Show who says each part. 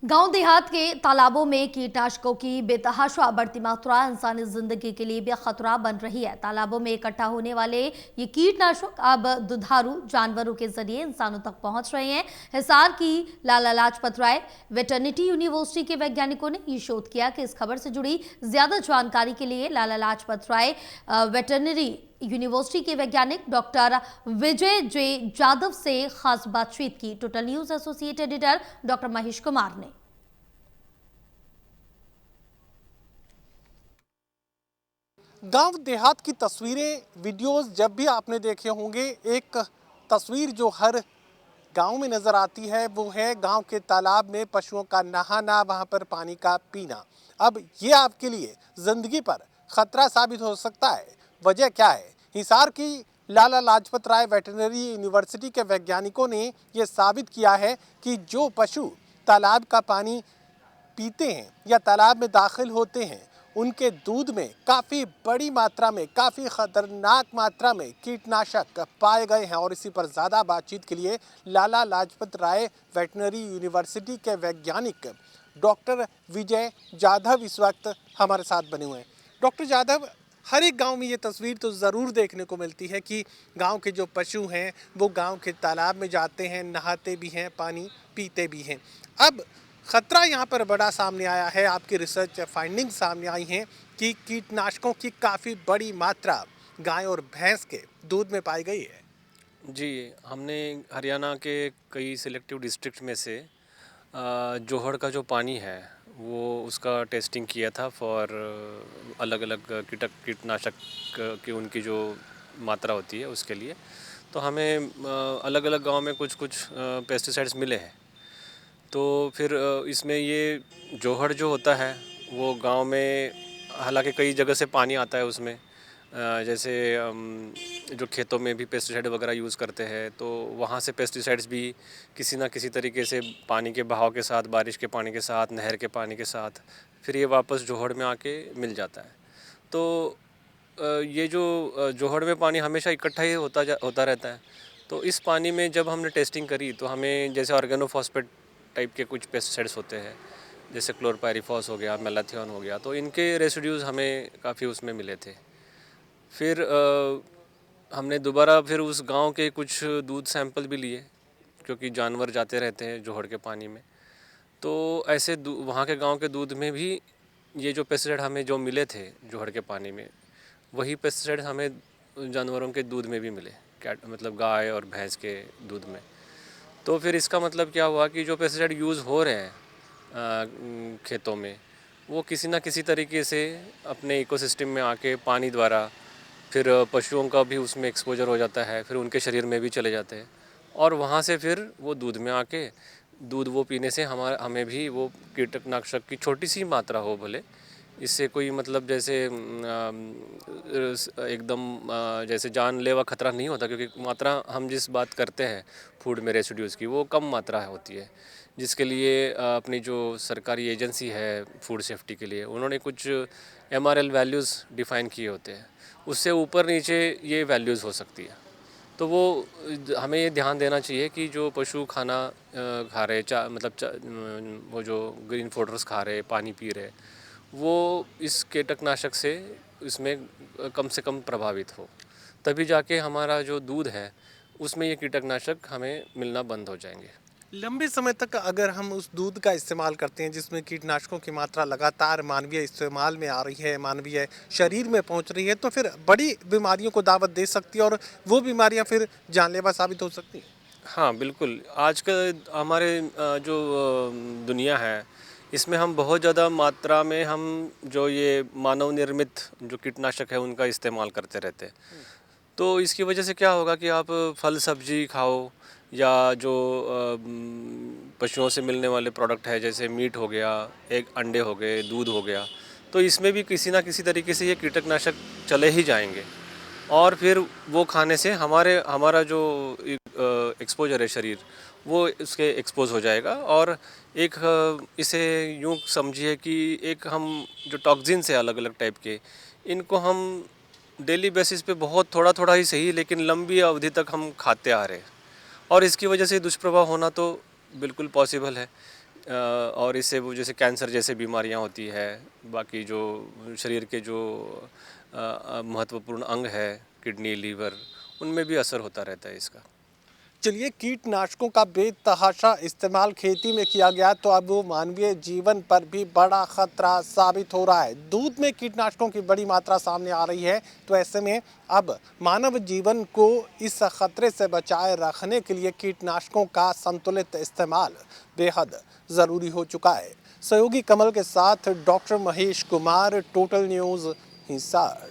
Speaker 1: गांव देहात के तालाबों में कीटनाशकों की बेतहाशा बढ़ती मात्रा इंसानी जिंदगी के लिए भी खतरा बन रही है। तालाबों में इकट्ठा होने वाले ये कीटनाशक अब दुधारू जानवरों के जरिए इंसानों तक पहुंच रहे हैं। हिसार की लाला लाजपत राय वेटरनिटी यूनिवर्सिटी के वैज्ञानिकों ने ये शोध किया कि इस खबर से जुड़ी ज्यादा जानकारी के लिए लाला लाजपत राय वेटरनरी यूनिवर्सिटी के वैज्ञानिक डॉक्टर विजय जे जाधव से खास बातचीत की। Total news associate editor doctor Mahesh Kumar ने।
Speaker 2: गांव देहात की तस्वीरें वीडियोस जब भी आपने देखे होंगे, एक तस्वीर जो हर गांव में नजर आती है वो है गांव के तालाब में पशुओं का नहाना, वहां पर पानी का पीना। अब ये आपके लिए जिंदगी पर खतरा साबित हो सकता है। वजह क्या है? हिसार की लाला लाजपत राय वेटरनरी यूनिवर्सिटी के वैज्ञानिकों ने ये साबित किया है कि जो पशु तालाब का पानी पीते हैं या तालाब में दाखिल होते हैं, उनके दूध में काफ़ी बड़ी मात्रा में, काफ़ी ख़तरनाक मात्रा में कीटनाशक पाए गए हैं। और इसी पर ज़्यादा बातचीत के लिए लाला लाजपत राय वेटनरी यूनिवर्सिटी के वैज्ञानिक डॉक्टर विजय जाधव इस वक्त हमारे साथ बने हुए हैं। डॉक्टर जाधव, हर एक गांव में ये तस्वीर तो ज़रूर देखने को मिलती है कि गांव के जो पशु हैं वो गांव के तालाब में जाते हैं, नहाते भी हैं, पानी पीते भी हैं। अब खतरा यहाँ पर बड़ा सामने आया है। आपकी रिसर्च फाइंडिंग सामने आई हैं कि कीटनाशकों की काफ़ी बड़ी मात्रा गाय और भैंस के दूध में पाई गई है।
Speaker 3: जी, हमने हरियाणा के कई सिलेक्टिव डिस्ट्रिक्ट में से जोहड़ का जो पानी है वो उसका टेस्टिंग किया था फॉर अलग अलग कीटनाशक की उनकी जो मात्रा होती है उसके लिए। तो हमें अलग अलग गांव में कुछ कुछ पेस्टिसाइड्स मिले हैं। तो फिर इसमें ये जोहड़ जो होता है वो गांव में, हालांकि कई जगह से पानी आता है उसमें, जैसे जो खेतों में भी पेस्टिसाइड वगैरह यूज़ करते हैं, तो वहाँ से पेस्टिसाइड्स भी किसी ना किसी तरीके से पानी के बहाव के साथ, बारिश के पानी के साथ, नहर के पानी के साथ फिर ये वापस जोहड़ में आके मिल जाता है। तो ये जो जोहड़ में पानी हमेशा इकट्ठा ही होता रहता है। तो इस पानी में जब हमने टेस्टिंग करी तो हमें जैसे ऑर्गेनोफॉस्फेट टाइप के कुछ पेस्टिसाइड्स होते हैं, जैसे क्लोरपायरिफॉस हो गया, मेलाथियन हो गया, तो इनके रेसिड्यूज़ हमें काफ़ी उसमें मिले थे। फिर हमने दोबारा फिर उस गांव के कुछ दूध सैंपल भी लिए, क्योंकि जानवर जाते रहते हैं जोहड़ के पानी में। तो ऐसे वहाँ के गांव के दूध में भी ये जो पेस्टिसाइड हमें जो मिले थे जोहड़ के पानी में, वही पेस्टिसाइड हमें जानवरों के दूध में भी मिले, मतलब गाय और भैंस के दूध में। तो फिर इसका मतलब क्या हुआ कि जो पेस्टिसाइड यूज़ हो रहे हैं खेतों में, वो किसी ना किसी तरीके से अपने इकोसिस्टम में आके पानी द्वारा फिर पशुओं का भी उसमें एक्सपोजर हो जाता है, फिर उनके शरीर में भी चले जाते हैं और वहाँ से फिर वो दूध में आके दूध वो पीने से हमें भी वो कीटनाशक की छोटी सी मात्रा हो भले, इससे कोई मतलब जैसे एकदम जैसे जानलेवा खतरा नहीं होता, क्योंकि मात्रा हम जिस बात करते हैं फूड में रेसिड्यूज़ की वो कम मात्रा होती है, जिसके लिए अपनी जो सरकारी एजेंसी है फूड सेफ्टी के लिए, उन्होंने कुछ MRL वैल्यूज़ डिफ़ाइन किए होते हैं। उससे ऊपर नीचे ये वैल्यूज़ हो सकती है। तो वो हमें ये ध्यान देना चाहिए कि जो पशु खाना खा रहे, वो जो ग्रीन फूड्स खा रहे, पानी पी रहे, वो इस कीटनाशक से इसमें कम से कम प्रभावित हो, तभी जाके हमारा जो दूध है उसमें ये कीटनाशक हमें मिलना बंद हो जाएंगे।
Speaker 2: लंबे समय तक अगर हम उस दूध का इस्तेमाल करते हैं जिसमें कीटनाशकों की मात्रा लगातार मानवीय इस्तेमाल में आ रही है, मानवीय शरीर में पहुंच रही है, तो फिर बड़ी बीमारियों को दावत दे सकती है और वो बीमारियां फिर जानलेवा साबित हो सकती हैं।
Speaker 3: हाँ बिल्कुल, आज का हमारे जो दुनिया है, इसमें हम बहुत ज़्यादा मात्रा में हम जो ये मानव निर्मित जो कीटनाशक है उनका इस्तेमाल करते रहते हैं। तो इसकी वजह से क्या होगा कि आप फल सब्जी खाओ या जो पशुओं से मिलने वाले प्रोडक्ट है, जैसे मीट हो गया, एग अंडे हो गए, दूध हो गया, तो इसमें भी किसी ना किसी तरीके से ये कीटनाशक चले ही जाएंगे और फिर वो खाने से हमारा जो एक्सपोजर है शरीर, वो उसके एक्सपोज हो जाएगा। और एक इसे यूँ समझिए कि एक हम जो टॉक्सिन्स है अलग अलग टाइप के, इनको हम डेली बेसिस पे बहुत थोड़ा थोड़ा ही सही लेकिन लंबी अवधि तक हम खाते आ रहे हैं और इसकी वजह से दुष्प्रभाव होना तो बिल्कुल पॉसिबल है। और इससे वो जैसे कैंसर जैसे बीमारियां होती है, बाकी जो शरीर के जो महत्वपूर्ण अंग है, किडनी, लीवर, उनमें भी असर होता रहता है इसका।
Speaker 2: चलिए, कीटनाशकों का बेतहाशा इस्तेमाल खेती में किया गया तो अब वो मानवीय जीवन पर भी बड़ा खतरा साबित हो रहा है। दूध में कीटनाशकों की बड़ी मात्रा सामने आ रही है, तो ऐसे में अब मानव जीवन को इस खतरे से बचाए रखने के लिए कीटनाशकों का संतुलित इस्तेमाल बेहद ज़रूरी हो चुका है। सहयोगी कमल के साथ doctor Mahesh Kumar, total news, Hisar.